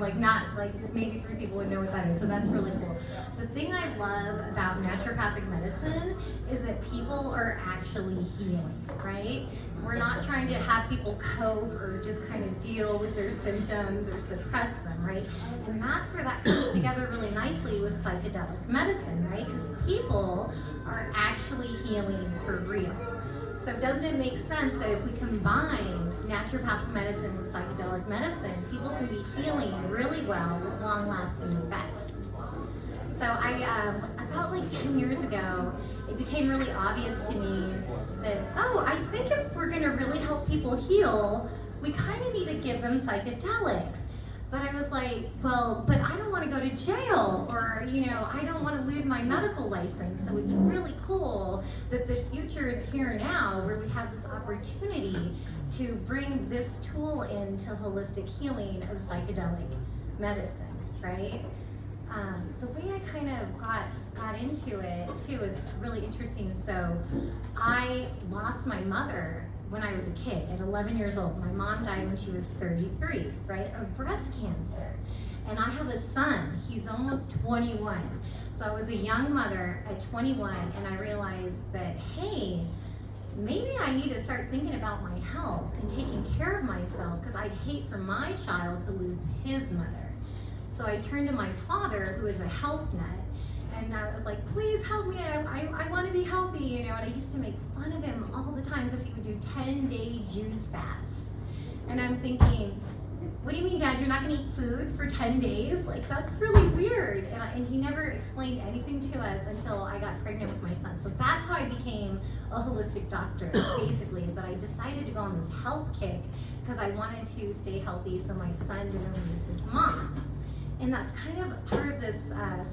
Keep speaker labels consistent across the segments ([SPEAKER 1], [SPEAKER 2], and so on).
[SPEAKER 1] like not like maybe 3 people would know what that is, so that's really cool. The thing I love about naturopathic medicine is that people are actually healing, right? We're not trying to have people cope or just kind of deal with their symptoms or suppress them, right? And that's where that comes together really nicely with psychedelic medicine, right? Because people are actually healing for real. So doesn't it make sense that if we combine naturopathic medicine with psychedelic medicine, people can be healing really well with long-lasting effects? So about like 10 years ago, it became really obvious to me that, I think if we're gonna really help people heal, we kind of need to give them psychedelics. But I was like, well, but I don't want to go to jail, or, I don't want to lose my medical license. So it's really cool that the future is here now, where we have this opportunity to bring this tool into holistic healing of psychedelic medicine, right? The way I kind of got into it too is really interesting. So I lost my mother when I was a kid at 11 years old. My mom died when she was 33, right, of breast cancer. And I have a son, he's almost 21. So I was a young mother at 21, and I realized that, hey, maybe I need to start thinking about my health and taking care of myself, because I'd hate for my child to lose his mother. So I turned to my father, who is a health nut, and I was like, please help me, I want to be healthy, and I used to make fun of him all the time because he would do 10-day juice fasts. And I'm thinking, what do you mean, Dad, you're not going to eat food for 10 days? Like, that's really weird. And he never explained anything to us until I got pregnant with my son. So that's how I became a holistic doctor, basically, is that I decided to go on this health kick because I wanted to stay healthy so my son didn't lose his mom. And that's kind of part of this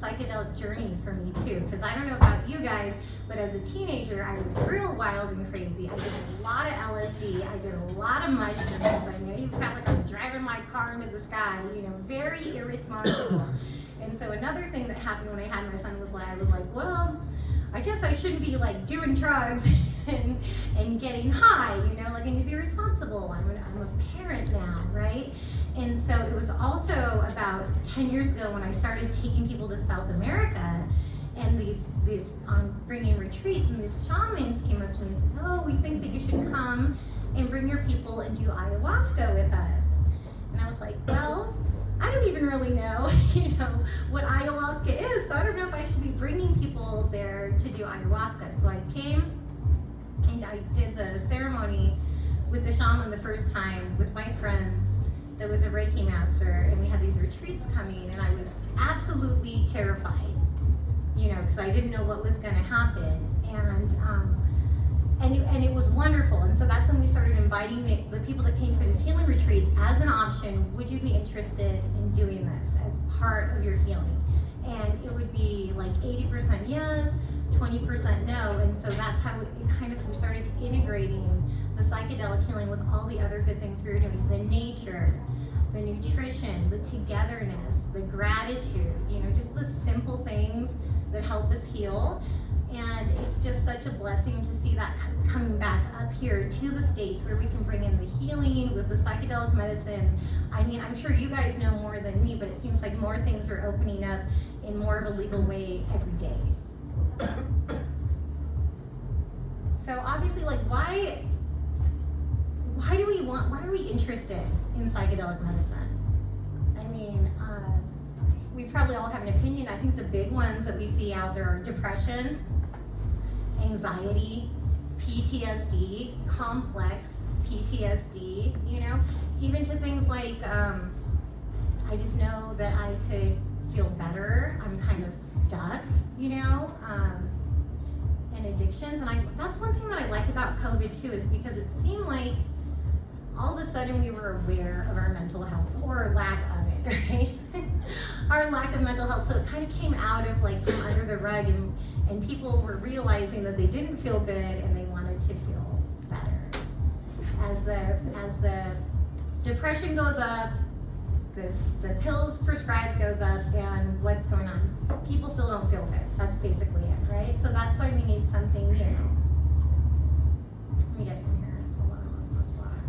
[SPEAKER 1] psychedelic journey for me too, because I don't know about you guys, but as a teenager, I was real wild and crazy. I did a lot of LSD, I did a lot of mushrooms. I know you felt like I was driving my car into the sky, very irresponsible. And so another thing that happened when I had my son was like, I was like, well, I guess I shouldn't be like doing drugs and getting high, like I need to be responsible. I'm a parent now, right? And so it was also about 10 years ago when I started taking people to South America, and these bringing retreats, and these shamans came up to me and said, oh, we think that you should come and bring your people and do ayahuasca with us. And I was like, well, I don't even really know, what ayahuasca is, so I don't know if I should be bringing people there to do ayahuasca. So I came and I did the ceremony with the shaman the first time with my friend that was a Reiki master, and we had these retreats coming, and I was absolutely terrified, because I didn't know what was going to happen, and it was wonderful. And so that's when we started inviting the people that came for these healing retreats as an option. Would you be interested in doing this as part of your healing? And it would be like 80% yes, 20% no, and so that's how we started integrating the psychedelic healing with all the other good things we were doing, the nature, the nutrition, the togetherness, the gratitude, just the simple things that help us heal. And it's just such a blessing to see that coming back up here to the States, where we can bring in the healing with the psychedelic medicine. I mean, I'm sure you guys know more than me, but it seems like more things are opening up in more of a legal way every day. So obviously, like, why are we interested in psychedelic medicine? I mean, we probably all have an opinion. I think the big ones that we see out there are depression, anxiety, PTSD, complex PTSD, even to things like, I just know that I could feel better, I'm kind of stuck, and addictions. And that's one thing that I like about COVID too, is because it seemed like all of a sudden we were aware of our mental health, or lack of it, right? Our lack of mental health. So it kind of came out of like from under the rug, and people were realizing that they didn't feel good and they wanted to feel better. As the depression goes up, the pills prescribed goes up, and what's going on? People still don't feel good. That's basically it, right? So that's why we need something new. Let me get from here. Hold on, I lost my spot.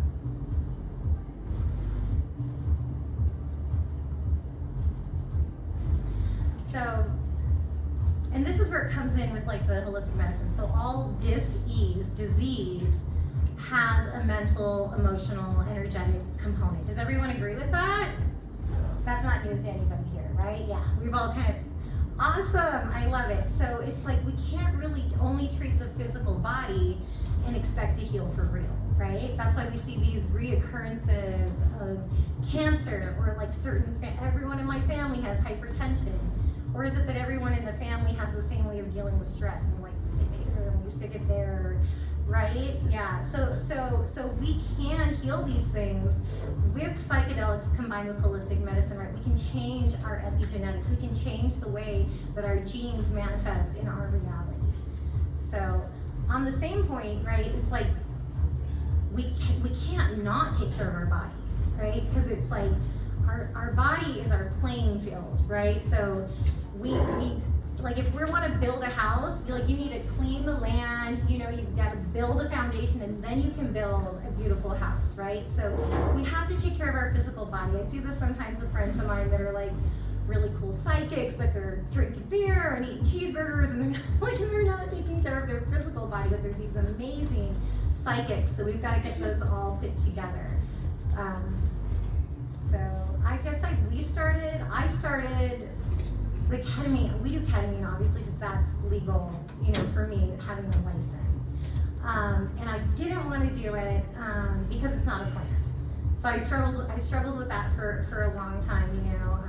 [SPEAKER 1] is where it comes in with like the holistic medicine. So all disease has a mental, emotional, energetic component. Does everyone agree with that? That's not news to anybody here, right? Yeah, we've all kind of, awesome, I love it. So it's like we can't really only treat the physical body and expect to heal for real, right? That's why we see these reoccurrences of cancer, or like everyone in my family has hypertension. Or is it that everyone in the family has the same way of dealing with stress, and like stick it here and we stick it there, right? Yeah, so we can heal these things with psychedelics combined with holistic medicine, right? We can change our epigenetics. We can change the way that our genes manifest in our reality. So on the same point, right, it's like we can't not take care of our body, right? Because it's like our body is our playing field, right? So we like if we want to build a house, like you need to clean the land, you know, you've got to build a foundation, and then you can build a beautiful house, right? So we have to take care of our physical body. I see this sometimes with friends of mine that are like really cool psychics, but they're drinking beer and eating cheeseburgers, and they're not taking care of their physical body, but they're these amazing psychics. So we've got to get those all put together. So I guess I started the ketamine. We do ketamine obviously because that's legal, you know, for me having a license. And I didn't want to do it because it's not a plant. So I struggled with that for a long time, you know.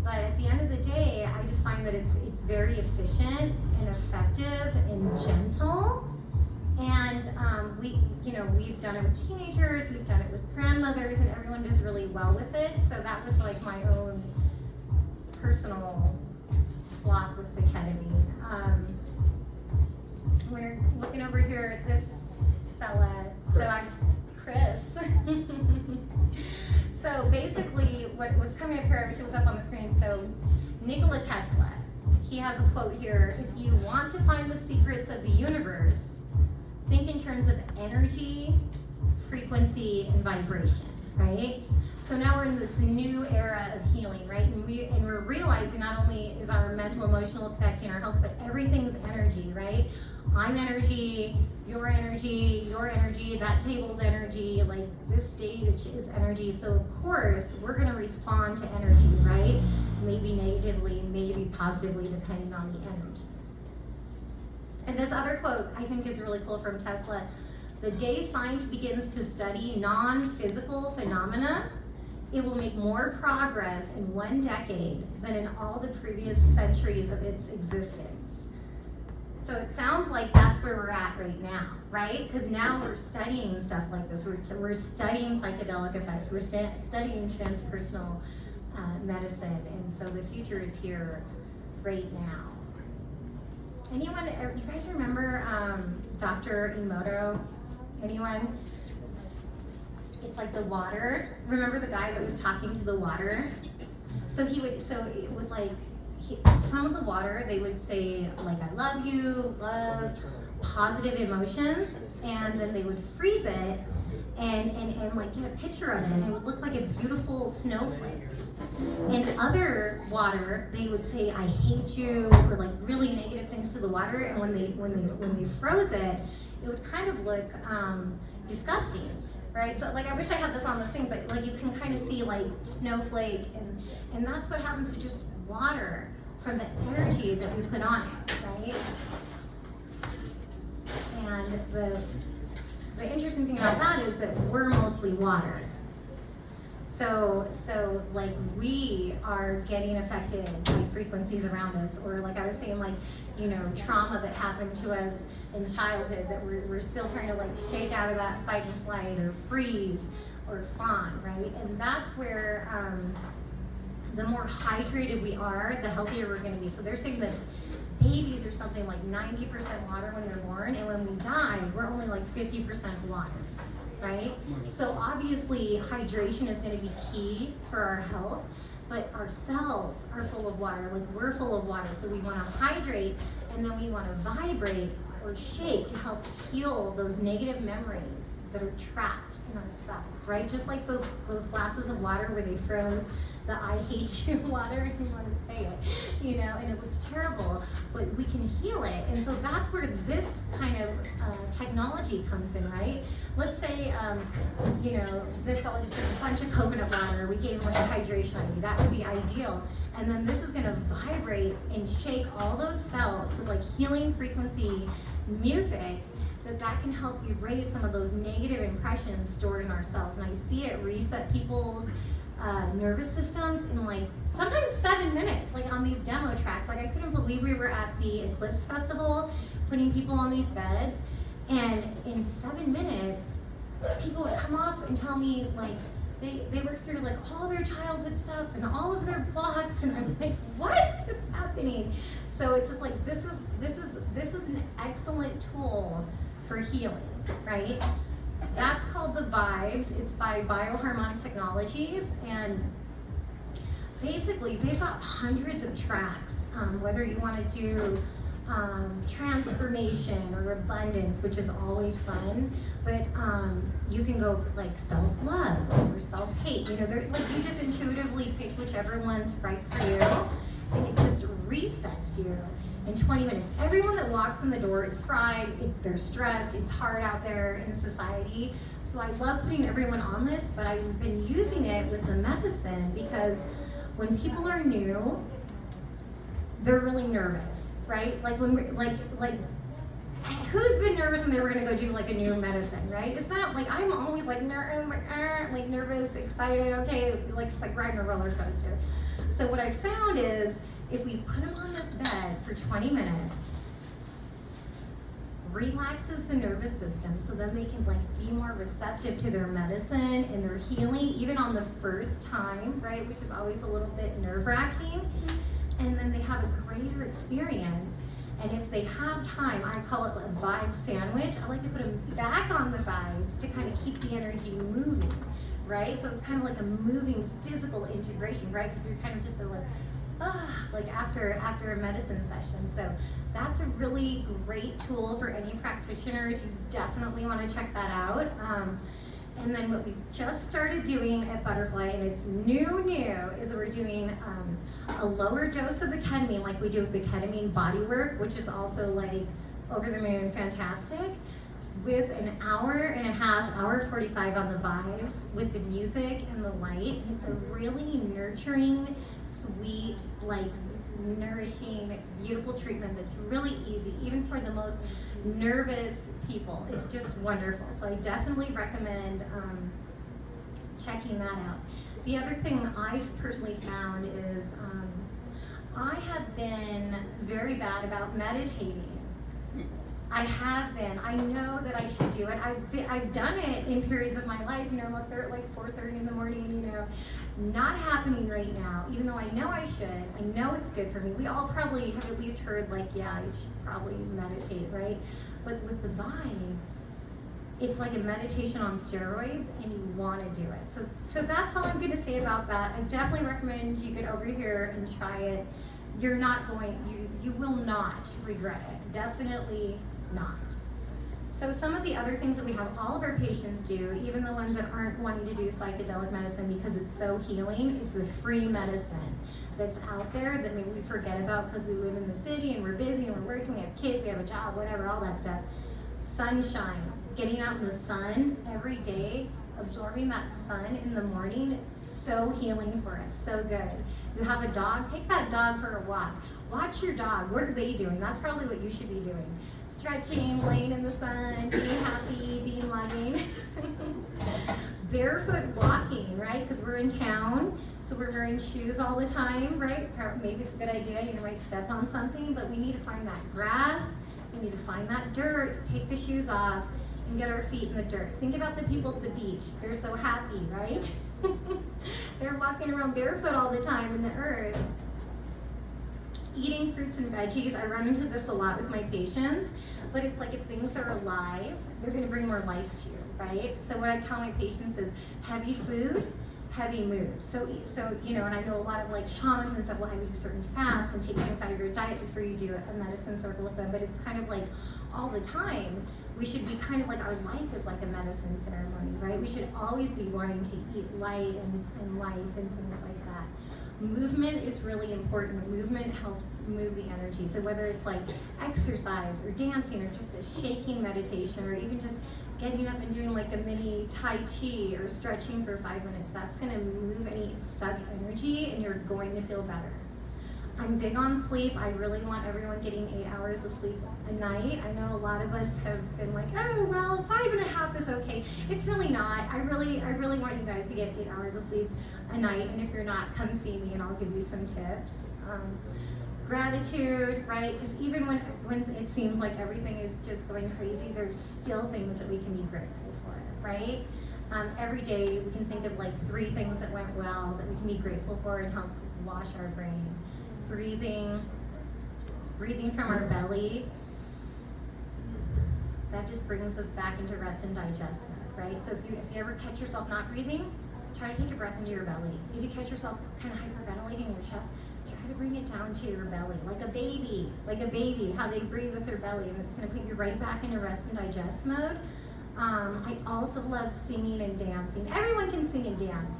[SPEAKER 1] But at the end of the day, I just find that it's very efficient and effective and gentle. And we've done it with teenagers, we've done it with grandmothers, and everyone does really well with it. So that was like my own personal block with the ketamine. We're looking over here at this fella. Chris. So basically, what's coming up here, which was up on the screen. So Nikola Tesla, he has a quote here: "If you want to find the secrets of the universe, think in terms of energy, frequency, and vibration," right? So now we're in this new era of healing, right? And we're realizing not only is our mental, emotional affecting our health, but everything's energy, right? I'm energy, your energy, that table's energy, like this stage is energy. So of course, we're gonna respond to energy, right? Maybe negatively, maybe positively, depending on the energy. And this other quote I think is really cool from Tesla: "The day science begins to study non-physical phenomena, it will make more progress in one decade than in all the previous centuries of its existence." So it sounds like that's where we're at right now, right? Because now we're studying stuff like this. We're studying psychedelic effects. We're studying transpersonal medicine, and so the future is here right now. Anyone, you guys remember Dr. Emoto? Anyone? It's like the water. Remember the guy that was talking to the water? So it was like, some of the water, they would say like, "I love you," love, positive emotions, and then they would freeze it and like get a picture of it, and it would look like a beautiful snowflake. In other water, they would say, "I hate you," or like really negative things to the water, and when they froze it, it would kind of look disgusting, right? So like I wish I had this on the thing, but like you can kind of see like snowflake, and that's what happens to just water from the energy that we put on it, right? And the interesting thing about that is that we're mostly water. So like we are getting affected by frequencies around us, or like I was saying, like, you know, trauma that happened to us in childhood that we're still trying to like shake out of that fight and flight or freeze or fawn, right? And that's where the more hydrated we are, the healthier we're going to be. So they're saying that babies are something like 90% water when they're born, and when we die, we're only like 50% water, right? So obviously, hydration is going to be key for our health, but our cells are full of water, like we're full of water. So we want to hydrate, and then we want to vibrate or shake to help heal those negative memories that are trapped in our cells, right? Just like those glasses of water where they froze the I hate you water, and you want to say it, you know, and it looks terrible, but we can heal it. And so that's where this kind of technology comes in, right? Let's say, you know, this fellow just took a bunch of coconut water, we gave him like a hydration IV, that would be ideal. And then this is gonna vibrate and shake all those cells with like healing frequency music, that can help erase some of those negative impressions stored in our cells. And I see it reset people's nervous systems in like sometimes 7 minutes, like on these demo tracks. Like I couldn't believe we were at the Eclipse Festival putting people on these beds, and in 7 minutes people would come off and tell me like they worked through like all their childhood stuff and all of their blocks, and I'm like, what is happening? So it's just like this is an excellent tool for healing, right? That's called the Vibes. It's by Bioharmonic Technologies, and basically they've got hundreds of tracks, whether you want to do transformation or abundance, which is always fun, but you can go for like self-love or self-hate. You know, they're like, you just intuitively pick whichever one's right for you, and it just resets you in 20 minutes. Everyone that walks in the door is fried, they're stressed, it's hard out there in society. So I love putting everyone on this, but I've been using it with the medicine because when people are new, they're really nervous, right? Like when we're like who's been nervous when they were gonna go do like a new medicine, right? It's not like, I'm always like nervous, excited, okay, like it's like riding a roller coaster. So what I found is, if we put them on this bed for 20 minutes, relaxes the nervous system, so then they can like be more receptive to their medicine and their healing, even on the first time, right? Which is always a little bit nerve-wracking. And then they have a greater experience. And if they have time, I call it a vibe sandwich. I like to put them back on the vibes to kind of keep the energy moving, right? So it's kind of like a moving physical integration, right? Because you're kind of just like after a medicine session. So that's a really great tool for any practitioner. Just definitely want to check that out. And then what we've just started doing at Butterfly, and it's new, is we're doing a lower dose of the ketamine, like we do with the ketamine body work, which is also like over the moon fantastic, with an hour and a half, hour 45 on the vibes, with the music and the light. And it's a really nurturing, sweet, like nourishing, beautiful treatment that's really easy, even for the most nervous people. It's just wonderful. So I definitely recommend checking that out. The other thing I've personally found is I have been very bad about meditating. I have been. I know that I should do it. I've done it in periods of my life, you know, like 4:30 in the morning, you know. Not happening right now, even though I know I should. I know it's good for me. We all probably have at least heard like, yeah, you should probably meditate, right? But with the vibes, it's like a meditation on steroids, and you want to do it. So that's all I'm going to say about that. I definitely recommend you get over here and try it. You're not going, you will not regret it. Definitely not. So some of the other things that we have all of our patients do, even the ones that aren't wanting to do psychedelic medicine because it's so healing, is the free medicine that's out there that maybe we forget about because we live in the city and we're busy and we're working, we have kids, we have a job, whatever, all that stuff. Sunshine, getting out in the sun every day, absorbing that sun in the morning, so healing for us, so good. You have a dog, take that dog for a walk. Watch your dog, what are they doing? That's probably what you should be doing. Stretching, laying in the sun, being happy, being loving. Barefoot walking, right? Because we're in town, so we're wearing shoes all the time, right? Maybe it's a good idea, you might step on something, but we need to find that grass, we need to find that dirt, take the shoes off, and get our feet in the dirt. Think about the people at the beach. They're so happy, right? They're walking around barefoot all the time in the earth. Eating fruits and veggies, I run into this a lot with my patients, but it's like if things are alive, they're gonna bring more life to you, right? So what I tell my patients is heavy food, heavy mood. So you know, and I know a lot of like shamans and stuff will have you do certain fasts and take things out of your diet before you do a medicine circle with them, but it's kind of like all the time, we should be kind of like, our life is like a medicine ceremony, right? We should always be wanting to eat light and life and things like that. that. Movement is really important. Movement helps move the energy. So whether it's like exercise or dancing or just a shaking meditation or even just getting up and doing like a mini Tai Chi or stretching for 5 minutes, that's gonna move any stuck energy and you're going to feel better. I'm big on sleep. I really want everyone getting 8 hours of sleep a night. I know a lot of us have been like, oh, well, 5.5 is okay. It's really not. I really want you guys to get 8 hours of sleep a night. And if you're not, come see me and I'll give you some tips. Gratitude, right? Because even when it seems like everything is just going crazy, there's still things that we can be grateful for, right? Every day we can think of like 3 things that went well that we can be grateful for and help wash our brain. Breathing from our belly, that just brings us back into rest and digest mode, right? So if you ever catch yourself not breathing, try to take a breath into your belly. If you catch yourself kind of hyperventilating in your chest, try to bring it down to your belly, like a baby, how they breathe with their belly, and it's gonna put you right back into rest and digest mode. I also love singing and dancing. Everyone can sing and dance.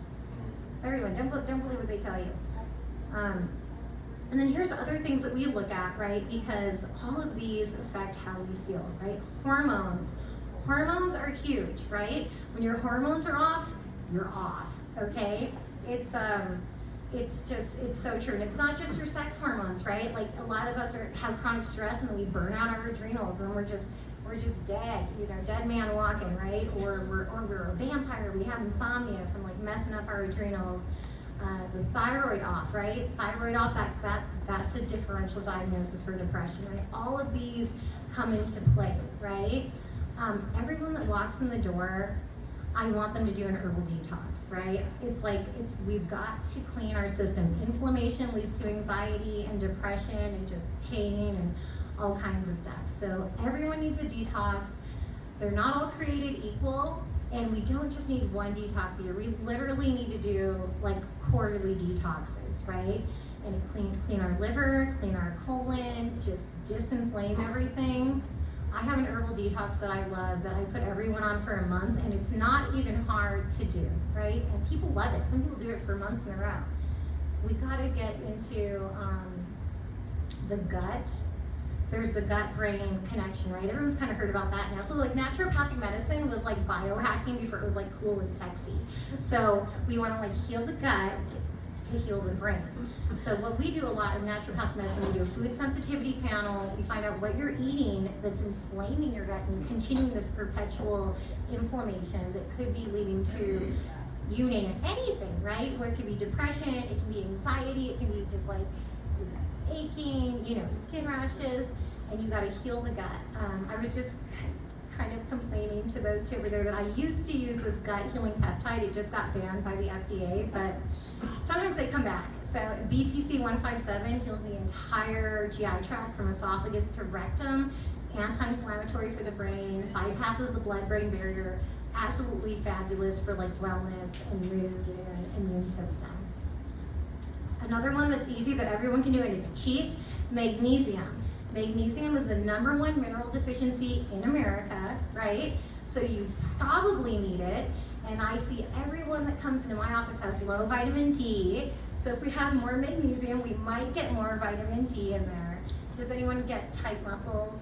[SPEAKER 1] Everyone, don't believe what they tell you. And then here's other things that we look at, right? Because all of these affect how we feel, right? Hormones. Hormones are huge, right? When your hormones are off, you're off, okay? It's so true. And it's not just your sex hormones, right? Like a lot of us have chronic stress and then we burn out our adrenals and we're just dead, dead man walking, right? Or we're a vampire, we have insomnia from like messing up our adrenals. The thyroid off, right? Thyroid off, that's a differential diagnosis for depression, right? All of these come into play, right? Everyone that walks in the door, I want them to do an herbal detox, right? We've got to clean our system. Inflammation leads to anxiety and depression and just pain and all kinds of stuff. So everyone needs a detox. They're not all created equal. And we don't just need one detox a year. We literally need to do like quarterly detoxes, right? And clean our liver, clean our colon, just disinflame everything. I have an herbal detox that I love that I put everyone on for a month, and it's not even hard to do, right? And people love it. Some people do it for months in a row. We gotta get into the gut. There's the gut-brain connection, right? Everyone's kind of heard about that now. So like naturopathic medicine was like biohacking before it was like cool and sexy. So we want to like heal the gut to heal the brain. So what we do a lot in naturopathic medicine, we do a food sensitivity panel. We find out what you're eating that's inflaming your gut and continuing this perpetual inflammation that could be leading to, you name it, anything, right? Where it could be depression, it can be anxiety, it can be just like aching, skin rashes, and you got to heal the gut. I was just kind of complaining to those two over there that I used to use this gut healing peptide. It just got banned by the FDA, but sometimes they come back. So BPC 157 heals the entire GI tract from esophagus to rectum, anti-inflammatory for the brain, bypasses the blood-brain barrier, absolutely fabulous for like wellness and mood and immune system. Another one that's easy that everyone can do and it's cheap, magnesium. Magnesium is the #1 mineral deficiency in America, right? So you probably need it. And I see everyone that comes into my office has low vitamin D. So if we have more magnesium, we might get more vitamin D in there. Does anyone get tight muscles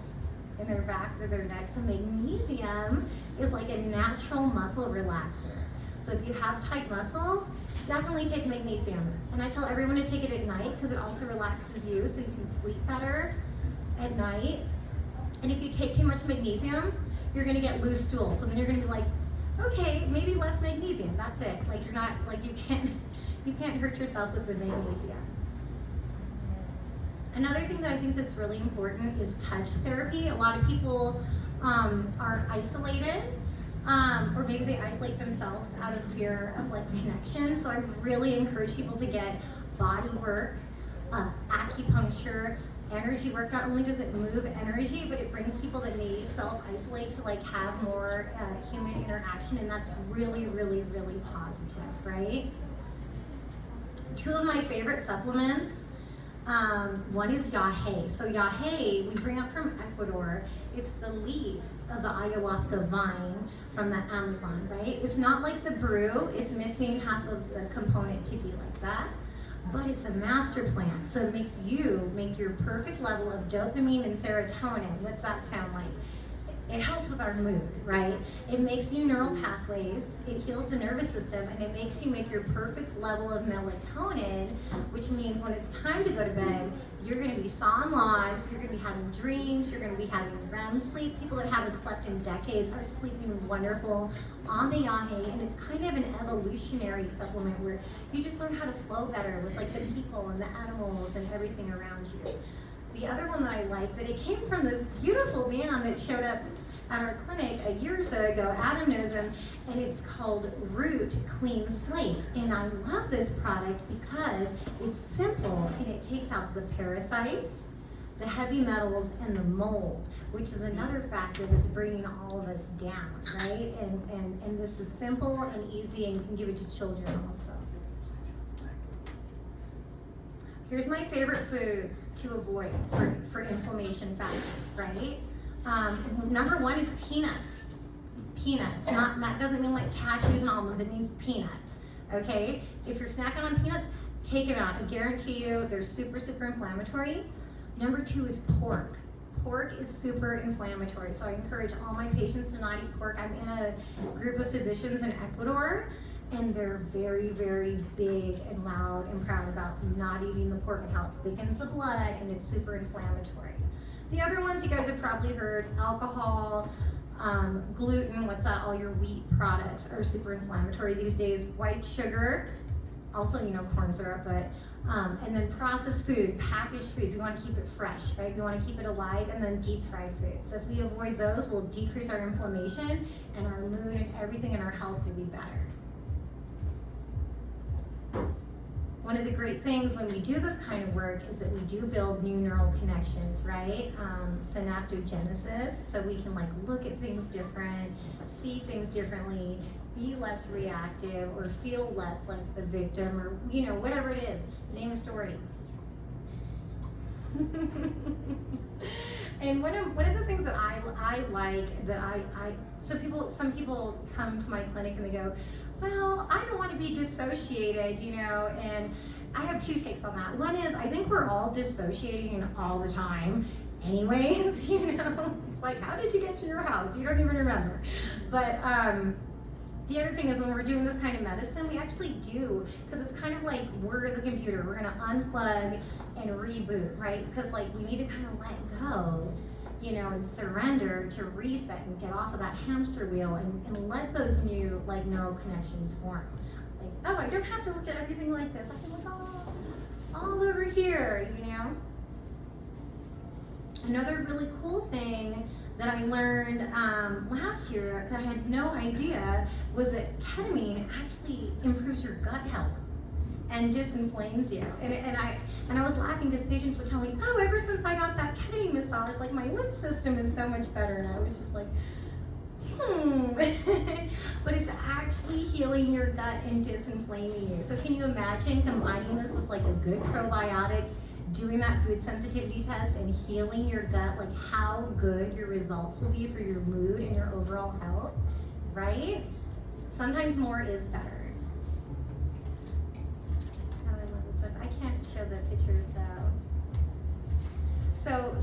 [SPEAKER 1] in their back or their neck? So magnesium is like a natural muscle relaxer. So if you have tight muscles, definitely take magnesium. And I tell everyone to take it at night because it also relaxes you so you can sleep better at night. And if you take too much magnesium, you're gonna get loose stool. So then you're gonna be like, okay, maybe less magnesium, that's it. Like you're not, like you can't hurt yourself with the magnesium. Another thing that I think that's really important is touch therapy. A lot of people are isolated. Or maybe they isolate themselves out of fear of like connection. So I really encourage people to get body work, acupuncture, energy work. Not only does it move energy, but it brings people that may self-isolate to like have more human interaction, and that's really, really, really positive, right? 2 of my favorite supplements, one is yahe. So yahe, we bring up from Ecuador. It's the leaf of the ayahuasca vine from the Amazon, right? It's not like the brew, it's missing half of the component to be like that. but it's a master plan. So it makes you make your perfect level of dopamine and serotonin. What's that sound like? It helps with our mood, right? It makes new neural pathways, it heals the nervous system, and it makes you make your perfect level of melatonin, which means when it's time to go to bed, you're gonna be sawing logs, you're gonna be having dreams, you're gonna be having REM sleep. People that haven't slept in decades are sleeping wonderful on the yahe, and it's kind of an evolutionary supplement where you just learn how to flow better with like the people and the animals and everything around you. The other one that I like, that it came from this beautiful man that showed up at our clinic a year or so ago. Adam knows him, and it's called Root Clean Slate. And I love this product because it's simple and it takes out the parasites, the heavy metals, and the mold, which is another factor that's bringing all of us down, right? And this is simple and easy, and you can give it to children also. Here's my favorite foods to avoid for inflammation factors, right? Number one is peanuts. Peanuts, that doesn't mean like cashews and almonds, it means peanuts, okay? If you're snacking on peanuts, take them out. I guarantee you they're super, super inflammatory. Number two is pork. Pork is super inflammatory, so I encourage all my patients to not eat pork. I'm in a group of physicians in Ecuador, and they're very, very big and loud and proud about not eating the pork and how it thickens the blood and it's super inflammatory. The other ones you guys have probably heard, alcohol, gluten, what's that, all your wheat products are super inflammatory these days. White sugar, also, corn syrup, but, and then processed food, packaged foods, we want to keep it fresh, right? We want to keep it alive, and then deep fried foods. So if we avoid those, we'll decrease our inflammation, and our mood and everything in our health will be better. One of the great things when we do this kind of work is that we do build new neural connections, right? Synaptogenesis, so we can like look at things different, see things differently, be less reactive, or feel less like the victim, or whatever it is. Name a story. And one of the things that I like that some people come to my clinic and they go, well, I don't want to be dissociated, and I have two takes on that. One is, I think we're all dissociating all the time anyways, it's like, how did you get to your house? You don't even remember. But the other thing is, when we're doing this kind of medicine, we actually do, because it's kind of like we're the computer. We're going to unplug and reboot, right? Because like we need to kind of let go, and surrender to reset and get off of that hamster wheel and let those new like neural connections form. Like, oh, I don't have to look at everything like this. I can look all over here, Another really cool thing that I learned last year that I had no idea was that ketamine actually improves your gut health and disinflames you. And I was laughing because patients would tell me, oh, ever since I got that ketamine massage, like my lymph system is so much better. And I was just like, but it's actually healing your gut and disinflaming you. So can you imagine combining this with like a good probiotic, doing that food sensitivity test and healing your gut, like how good your results will be for your mood and your overall health, right? Sometimes more is better. I can't show the pictures though.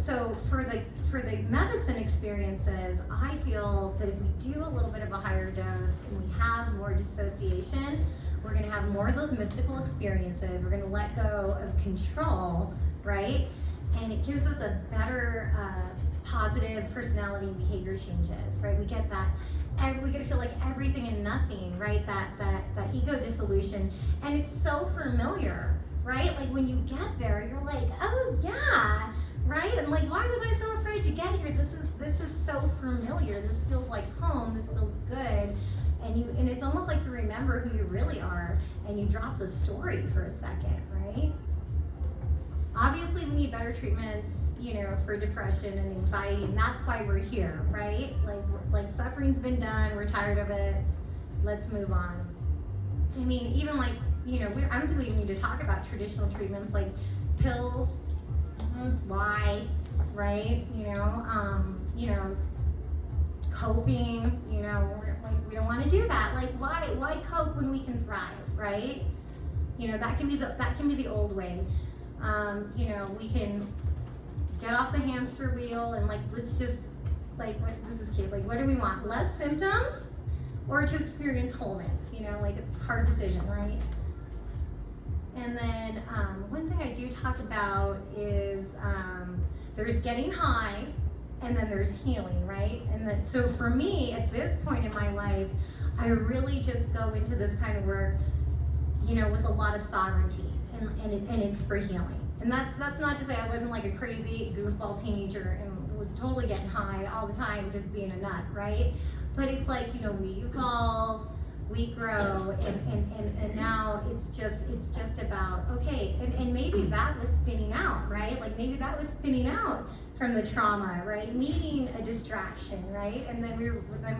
[SPEAKER 1] So for the medicine experiences, I feel that if we do a little bit of a higher dose and we have more dissociation, we're going to have more of those mystical experiences. We're going to let go of control, right? And it gives us a better positive personality and behavior changes, right? We get that. We get to feel like everything and nothing, right? That ego dissolution, and it's so familiar, right? Like when you get there, you're like, oh yeah, right? And like, why was I so afraid to get here? This is so familiar. This feels like home. This feels good, and it's almost like you remember who you really are, and you drop the story for a second, right? Obviously, we need better treatments, for depression and anxiety, and that's why we're here, right? Like suffering's been done, we're tired of it, let's move on. I mean, even like, I don't think we even need to talk about traditional treatments like pills, why, right? Coping, we don't want to do that. Like, why cope when we can thrive, right? You know, that can be the old way. You know, we can get off the hamster wheel and like, let's just, like, this is cute, like, what do we want? Less symptoms or to experience wholeness? You know, like, it's a hard decision, right? And then one thing I do talk about is there's getting high and then there's healing, right? And then, so for me, at this point in my life, I really just go into this kind of work, you know, with a lot of sovereignty, and it's for healing. And that's not to say I wasn't like a crazy goofball teenager and was totally getting high all the time, just being a nut, right? But it's like, you know, we evolve, we grow, and now it's just about, okay, and maybe that was spinning out, right? Like maybe that was spinning out from the trauma, right? Needing a distraction, right? And then we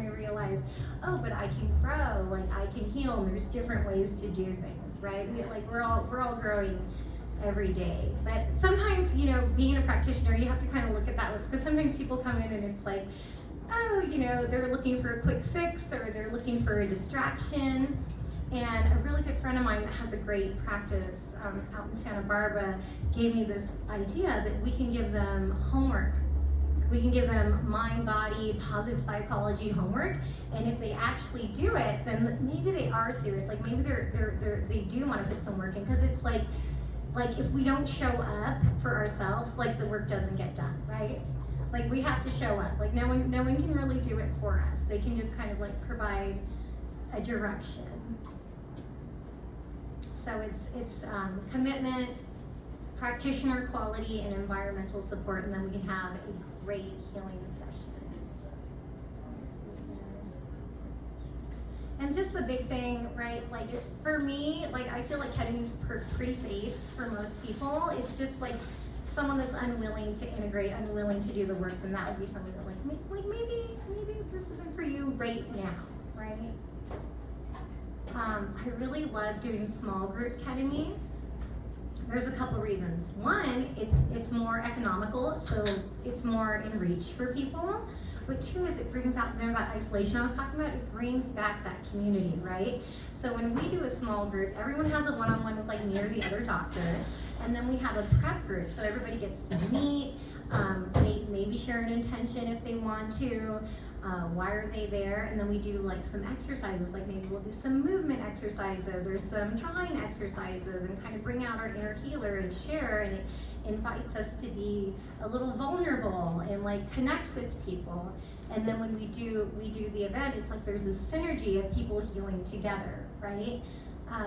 [SPEAKER 1] realize, oh, but I can grow, like I can heal, and there's different ways to do things, right? We're all growing every day. But sometimes, you know, being a practitioner, you have to kind of look at that list, because sometimes people come in and it's like, oh, you know, they're looking for a quick fix or they're looking for a distraction. And a really good friend of mine that has a great practice out in Santa Barbara gave me this idea that we can give them homework. We can give them mind, body, positive psychology homework, and if they actually do it, then maybe they are serious. Like maybe they do want to put some work in, because it's like if we don't show up for ourselves, like the work doesn't get done, right? Like we have to show up. Like no one can really do it for us. They can just kind of like provide a direction. So it's commitment, practitioner quality, and environmental support, and then we can have a great healing session. And just the big thing, right? Like it's, for me, like I feel like ketamine is pretty safe for most people. It's just like someone that's unwilling to integrate, unwilling to do the work, then that would be something that like maybe this isn't for you right now, right? I really love doing small group ketamine. There's a couple reasons. One, it's more economical, so it's more in reach for people. But two is it brings out there that isolation I was talking about. It brings back that community, right? So when we do a small group, everyone has a one-on-one with like me or the other doctor, and then we have a prep group, so everybody gets to meet, maybe share an intention if they want to. Why are they there? And then we do like some exercises, like maybe we'll do some movement exercises or some drawing exercises, and kind of bring out our inner healer and share, and it invites us to be a little vulnerable and like connect with people. And then when we do the event, it's like there's this synergy of people healing together, right?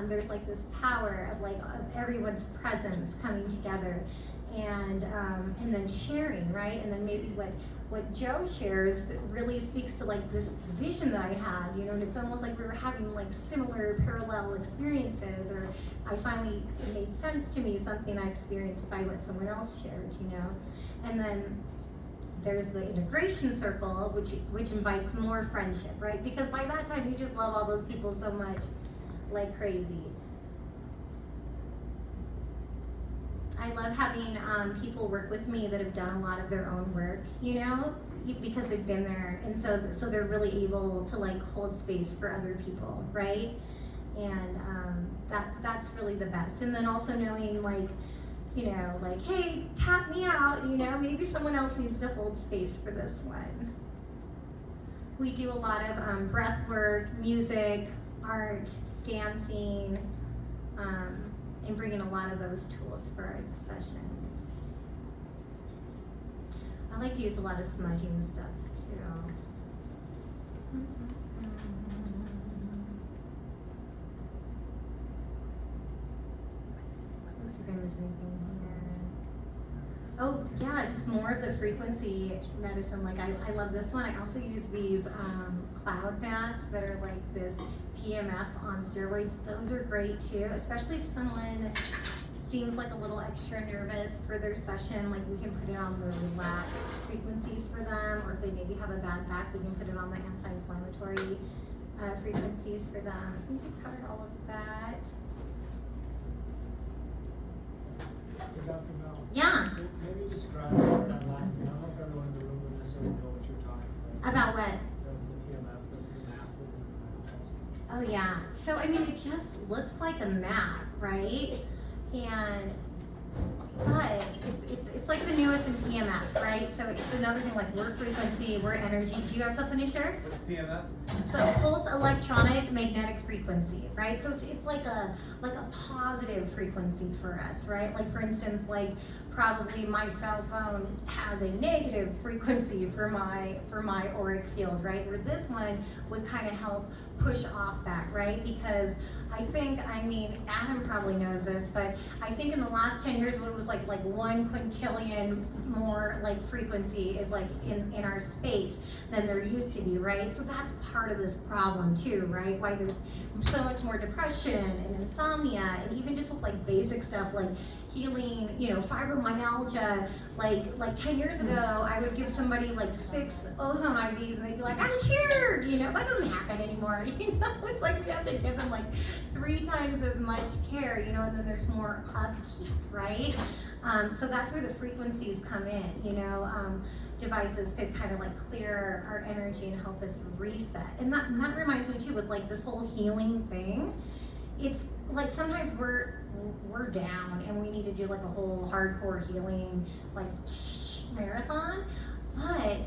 [SPEAKER 1] There's like this power of everyone's presence coming together, and then sharing, right? And then maybe what Joe shares really speaks to like this vision that I had, you know, and it's almost like we were having like similar parallel experiences, or it made sense to me, something I experienced by what someone else shared, you know. And then there's the integration circle, which invites more friendship, right? Because by that time you just love all those people so much, like crazy. I love having people work with me that have done a lot of their own work, you know, because they've been there, and so they're really able to like hold space for other people, right? And that's really the best. And then also knowing like, you know, like, hey, tap me out, you know, maybe someone else needs to hold space for this one. We do a lot of breath work, music, art, dancing, and bring in a lot of those tools for our sessions. I like to use a lot of smudging stuff too. Let's see if there was anything here. Oh yeah, just more of the frequency medicine. Like I love this one. I also use these cloud mats that are like this PMF on steroids. Those are great too, especially if someone seems like a little extra nervous for their session. Like we can put it on the relaxed frequencies for them, or if they maybe have a bad back, we can put it on the anti-inflammatory frequencies for them. I think we've covered all of that.
[SPEAKER 2] Hey, Dr. Mel.
[SPEAKER 1] Yeah.
[SPEAKER 2] Maybe describe that last thing. I don't know if everyone in the room would necessarily know what you're talking about.
[SPEAKER 1] About what?
[SPEAKER 2] The PMF, the massive.
[SPEAKER 1] Oh yeah. So I mean, it just looks like a mat, right? But it's like the newest in PMF, right? So it's another thing, like we're frequency, we're energy. Do you have something to share?
[SPEAKER 3] What's PMF?
[SPEAKER 1] So pulse electronic magnetic frequency, right? So it's like a positive frequency for us, right? Like for instance, like probably my cell phone has a negative frequency for my auric field, right? Where this one would kind of help push off that, right? Because I mean, Adam probably knows this, but I think in the last 10 years, what it was like 1 quintillion more like frequency is like in our space than there used to be, right? So that's part of this problem too, right? Why there's so much more depression and insomnia, and even just with like basic stuff like healing, fibromyalgia. Like 10 years ago, I would give somebody like 6 ozone IVs and they'd be like, I'm cured, that doesn't happen anymore. It's like we have to give them like 3 times as much care, and then there's more upkeep, right? So that's where the frequencies come in, devices could kind of like clear our energy and help us reset. And that reminds me too, with like this whole healing thing, it's like sometimes we're down and we need to do like a whole hardcore healing like marathon, but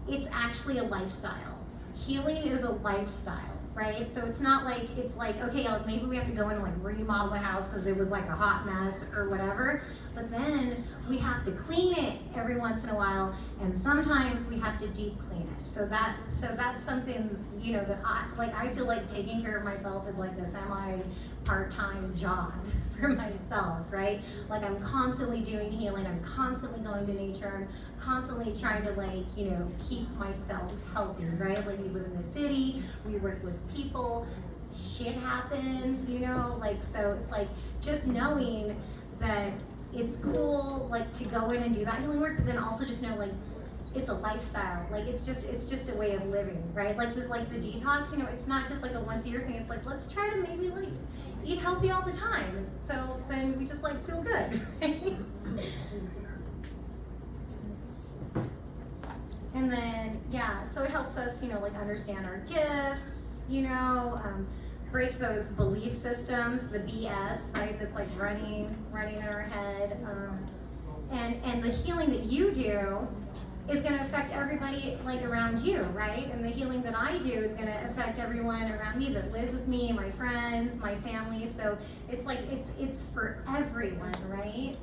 [SPEAKER 1] it's actually a lifestyle. Healing is a lifestyle, right? So it's not like, it's like, okay, like maybe we have to go in and like remodel the house because it was like a hot mess or whatever, but then we have to clean it every once in a while, and sometimes we have to deep clean it. So that's something, that I feel like taking care of myself is like the part-time job for myself, right? Like I'm constantly doing healing, I'm constantly going to nature, I'm constantly trying to keep myself healthy, right? Like we live in the city, we work with people, shit happens, so it's like just knowing that it's cool to go in and do that healing work, but then also just know it's a lifestyle. It's just a way of living, right? Like the detox, it's not just like a once a year thing. It's like, let's try to maybe eat healthy all the time. So then we just feel good, right? And then, so it helps us, understand our gifts, break those belief systems, the BS, right? That's running in our head. And the healing that you do is going to affect everybody around you, right? And the healing that I do is going to affect everyone around me that lives with me, my friends, my family. So it's it's for everyone, right?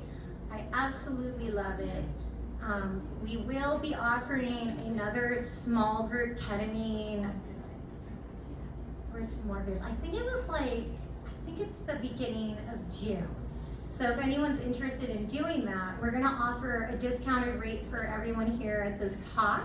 [SPEAKER 1] I absolutely love it. We will be offering another small group ketamine. Where's more of this? I think it's the beginning of June. So if anyone's interested in doing that, we're gonna offer a discounted rate for everyone here at this talk.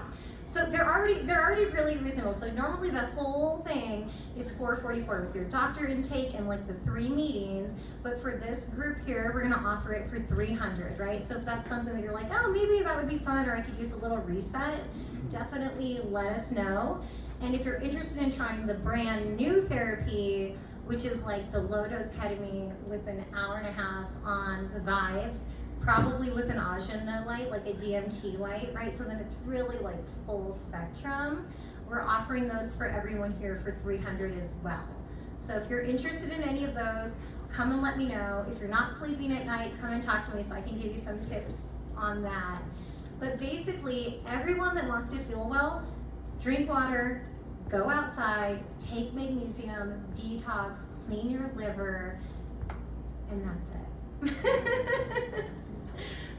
[SPEAKER 1] So they're already really reasonable. So normally the whole thing is $444 with your doctor intake and the 3 meetings. But for this group here, we're gonna offer it for $300, right? So if that's something that you're like, oh, maybe that would be fun, or I could use a little reset, definitely let us know. And if you're interested in trying the brand new therapy, which is the low-dose ketamine with an hour and a half on the vibes, probably with an ajna light, like a DMT light, right? So then it's really full spectrum. We're offering those for everyone here for $300 as well. So if you're interested in any of those, come and let me know. If you're not sleeping at night, come and talk to me so I can give you some tips on that. But basically, everyone that wants to feel well, drink water, go outside, take magnesium, detox, clean your liver, and that's it.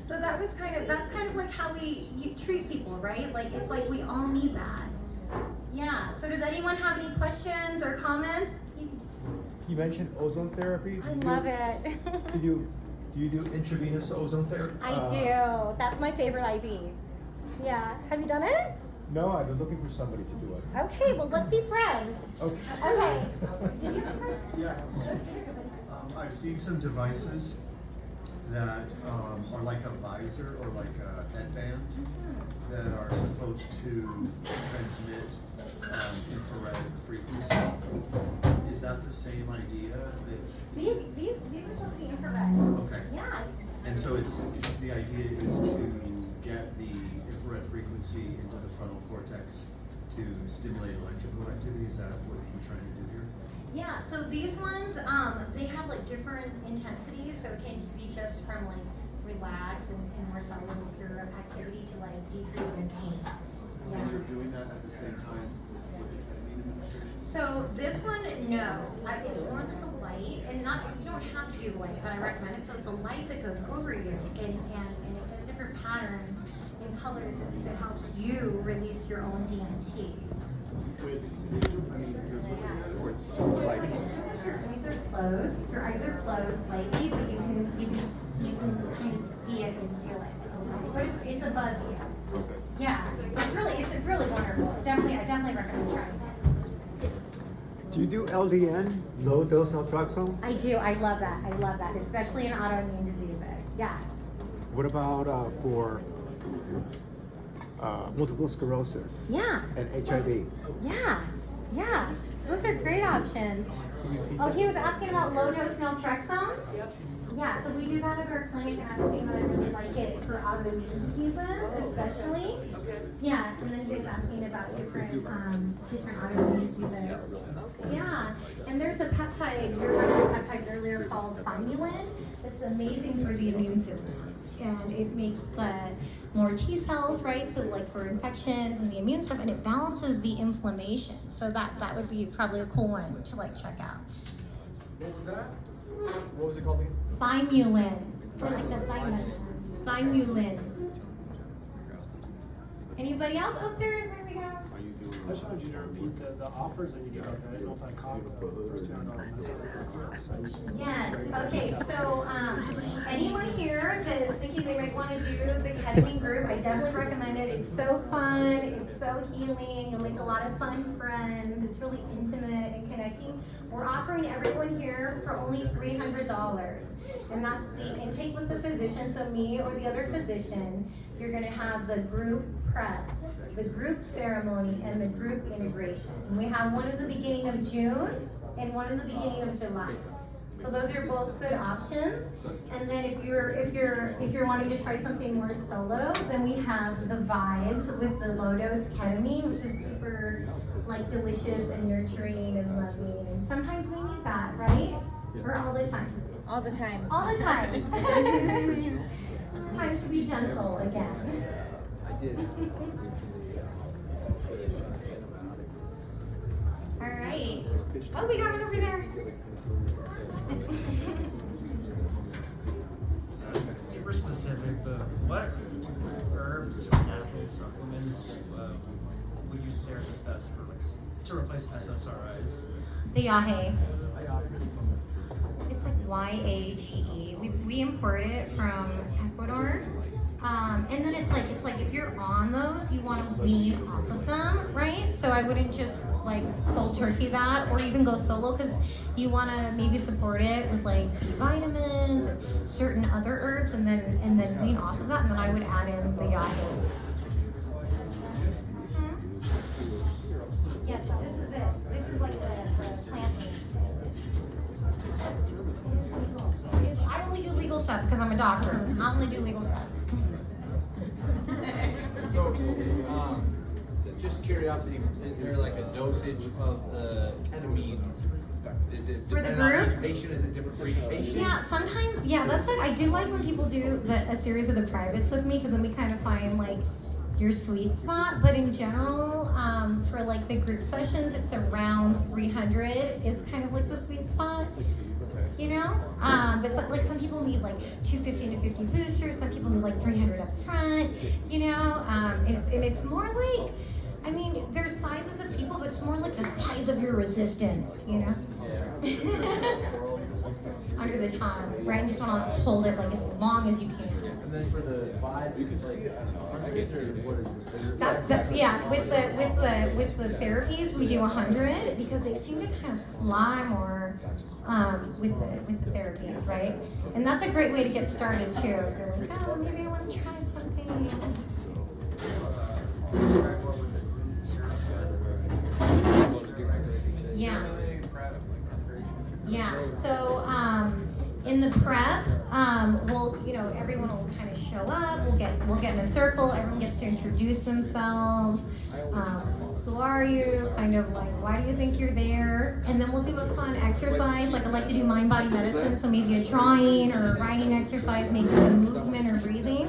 [SPEAKER 1] So that's kind of how we treat people, right? It's we all need that. Yeah, so does anyone have any questions or comments?
[SPEAKER 3] You mentioned ozone therapy.
[SPEAKER 1] I love it.
[SPEAKER 3] Do you do intravenous ozone therapy?
[SPEAKER 1] I do. That's my favorite IV. Yeah. Have you done it?
[SPEAKER 3] No, I've been looking for somebody to do it.
[SPEAKER 1] Okay, well, let's be friends.
[SPEAKER 3] Okay.
[SPEAKER 1] Okay. Did you have a question?
[SPEAKER 4] Yes. I've seen some devices that are like a visor or like a headband that are supposed to transmit infrared frequency. Is that the same idea?
[SPEAKER 1] These are supposed to be infrared.
[SPEAKER 4] Okay.
[SPEAKER 1] Yeah.
[SPEAKER 4] And so the idea is to get the infrared frequency into the frontal cortex to stimulate electrical activity. Is that what you're trying to do here?
[SPEAKER 1] Yeah, so these ones, they have like different intensities, so it can be just from like relax and more cellular activity to like decrease in pain. Yeah.
[SPEAKER 4] And you're doing that at the same time with the ketamine administration?
[SPEAKER 1] So this one, no. It's more like a light, and not you don't have to do the light, but I recommend it. So it's a light that goes over you, and it does different patterns and colors that helps you release your own DMT.
[SPEAKER 3] Like,
[SPEAKER 1] Your eyes are closed. Your eyes are closed slightly, but you can kind of see it and feel it. But it's above you.
[SPEAKER 3] okay.
[SPEAKER 1] Yeah, it's really wonderful. I definitely recommend trying it.
[SPEAKER 5] Do you do LDN, low dose naltrexone?
[SPEAKER 1] I do. I love that, especially in autoimmune diseases. Yeah.
[SPEAKER 5] What about for multiple sclerosis
[SPEAKER 1] Yeah.
[SPEAKER 5] and HIV?
[SPEAKER 1] Yeah. Those are great options. Oh, he was asking about low dose naltrexone. Yep. Yeah, so we do that at our clinic, and I'm saying that I really like it for autoimmune diseases, especially. Okay. Yeah, and then he was asking about different autoimmune diseases. Yeah, and there's a peptide, you were talking about peptides earlier, called thymulin. It's amazing for the immune system, and it makes more T cells, right? So like for infections and the immune stuff, and it balances the inflammation. So that would be probably a cool one to like check out.
[SPEAKER 3] What was that? What was it called again?
[SPEAKER 1] Thymulin, for like the thymus. Thymulin. Anybody else up there? There we go.
[SPEAKER 2] I just wanted you to repeat the offers that you gave out there. I didn't know if I caught the first $200.
[SPEAKER 1] Yes, okay, so anyone here that is thinking they might want to do the ketamine group, I definitely recommend it. It's so fun, it's so healing, you'll make a lot of fun friends, it's really intimate and connecting. We're offering everyone here for only $300, and that's the intake with the physician, so me or the other physician. You're going to have the group prep, the group ceremony, and the group integration. And we have one at the beginning of June and one at the beginning of July. So those are both good options. And then if you're wanting to try something more solo, then we have the vibes with the low dose ketamine, which is super like delicious and nurturing and loving. And sometimes we need that, right? Or all the time?
[SPEAKER 6] All the time.
[SPEAKER 1] All the time. It's time to be gentle again. All right. Oh, we got one over there.
[SPEAKER 7] Super specific, but what herbs or natural supplements would you say are the best for to replace SSRIs?
[SPEAKER 1] The yahe. It's like Y-A-G-E. We import it from Ecuador. And then it's like if you're on those, you want to wean off of them, right? So I wouldn't just like cold turkey that, or even go solo, because you want to maybe support it with like B vitamins and certain other herbs, and then wean off of that, and then I would add in the yahe. Yes, this is it. This is like the planting. I only do legal stuff because I'm a doctor. I only do legal stuff.
[SPEAKER 8] So, just curiosity, is there like a dosage of the ketamine? Is it
[SPEAKER 1] For the
[SPEAKER 8] dependent on
[SPEAKER 1] group?
[SPEAKER 8] each patient? Is it different for each patient?
[SPEAKER 1] Yeah, sometimes, yeah, that's it. I do like when people do a series of the privates with me, because then we kind of find like your sweet spot. But in general, for like the group sessions, it's around 300 is kind of like the sweet spot. You know, but like some people need like 250 to 50 boosters. Some people need like 300 up front. You know, and it's more like, I mean, there's sizes of people, but it's more like the size of your resistance. You know, under the tongue, right? You just want to hold it like as long as you can.
[SPEAKER 8] And then for the vibe, you can see
[SPEAKER 1] That's yeah. With the therapies, we do 100 because they seem to kind of fly more with the therapies, right? And that's a great way to get started too. If you're like, oh, maybe I want to try something. Yeah. Yeah. So in the prep, we'll, you know, everyone will kind of show up. We'll get in a circle. Everyone gets to introduce themselves. who are you? Kind of like, why do you think you're there? And then we'll do a fun exercise. Like I like to do mind-body medicine, so maybe a drawing or a writing exercise, maybe some movement or breathing,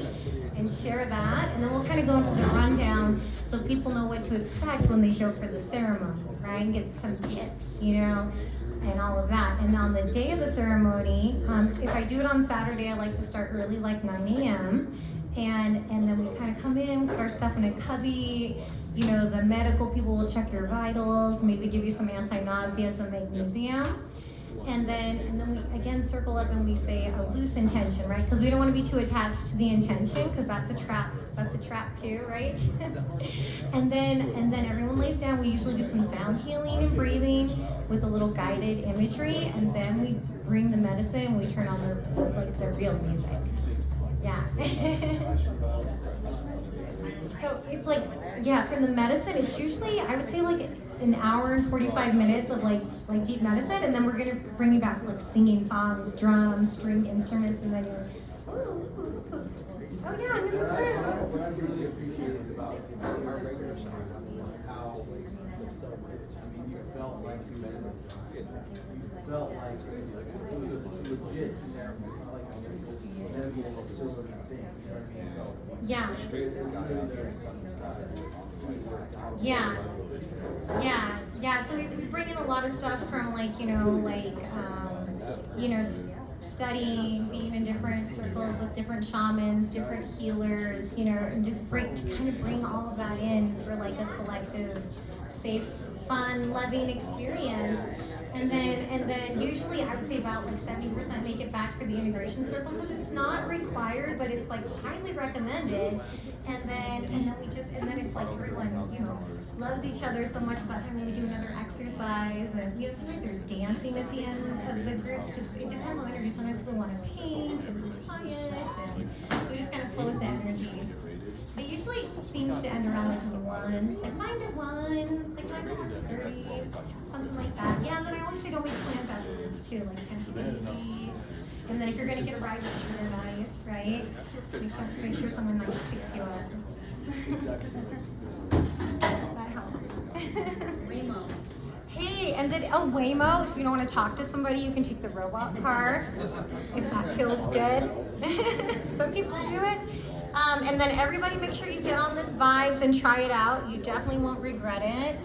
[SPEAKER 1] and share that. And then we'll kind of go into the rundown so people know what to expect when they show up for the ceremony, right? And get some tips, you know, and all of that. And on the day of the ceremony, if I do it on Saturday, I like to start early, like 9 a.m. And then we kind of come in, put our stuff in a cubby. You know, the medical people will check your vitals, maybe give you some anti-nausea, some magnesium. And then we again circle up and we say a loose intention, right? Because we don't want to be too attached to the intention, because that's a trap. That's a trap too, right? and then everyone lays down. We usually do some sound healing and breathing with a little guided imagery, and then we bring the medicine. We turn on the real music. Yeah. So it's like, yeah, for the medicine, it's usually, I would say like an hour and 45 minutes of like deep medicine, and then we're gonna bring you back like singing songs, drums, stringed instruments, and then you're, oh yeah, I'm in this room.
[SPEAKER 8] What I really appreciated about our regular shows, how, I mean, you felt like it felt like it was legit in there, it's not like this nebulous system thing, you know what I mean? So,
[SPEAKER 1] Yeah.
[SPEAKER 8] straight as God out there,
[SPEAKER 1] Yeah. So we bring in a lot of stuff from like, you know, studying, being in different circles with different shamans, different healers, you know, and just kind of bring all of that in for like a collective, safe, fun, loving experience. And then usually I would say about like 70% make it back for the integration circle, because it's not required, but it's like highly recommended. And then it's like everyone, you know, loves each other so much. That time we do another exercise, and you know, sometimes there's dancing at the end of the groups, because it depends on the energy. Sometimes people want to paint and be quiet, and so we just kind of flow with the energy. It usually seems to end around like 1, like 9 to 1, like 9 to 1:30, something like that. Yeah, and then I always say don't make plans afterwards too, like kind of easy. And then if you're gonna get a ride, make sure they're nice, right? Make sure someone nice picks you up. That helps.
[SPEAKER 6] Waymo.
[SPEAKER 1] Hey, and then Waymo, if you don't want to talk to somebody, you can take the robot car, if that feels good. Some people do it. And then everybody make sure you get on this Vibes and try it out. You definitely won't regret it.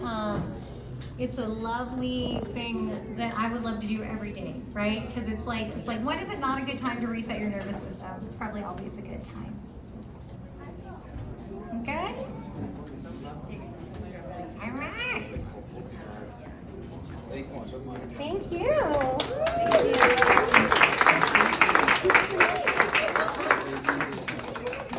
[SPEAKER 1] It's a lovely thing that I would love to do every day, right? Because it's like, when is it not a good time to reset your nervous system? It's probably always a good time. Okay? All right. Thank you. Thank you.